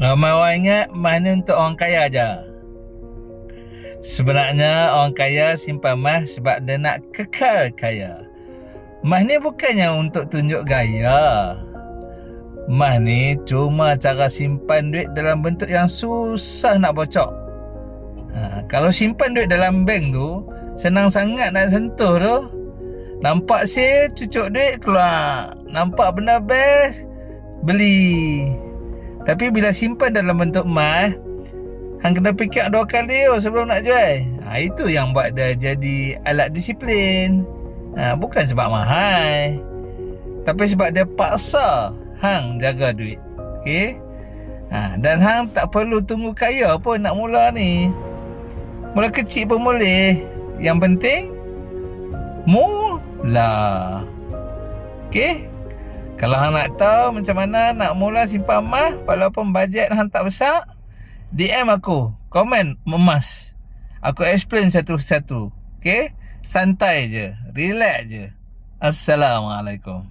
Ramai orang ingat emas ni untuk orang kaya je. Sebenarnya orang kaya simpan emas sebab dia nak kekal kaya. Emas ni bukannya untuk tunjuk gaya. Emas ni cuma cara simpan duit dalam bentuk yang susah nak bocor. Kalau simpan duit dalam bank tu, senang sangat nak sentuh tu. Nampak sale, cucuk duit keluar. Nampak benda best, beli. Tapi bila simpan dalam bentuk emas, hang kena fikir 2 kali sebelum nak jual. Itu yang buat dia jadi alat disiplin. Bukan sebab mahal, tapi sebab dia paksa hang jaga duit. Okey? Dan hang tak perlu tunggu kaya pun nak mula ni. Mula kecil pun boleh. Yang penting mula. Okey? Kalau hang nak tahu macam mana nak mula simpan emas walaupun bajet hang tak besar, DM aku, komen emas. Aku explain satu-satu. Okey? Santai je, relax je. Assalamualaikum.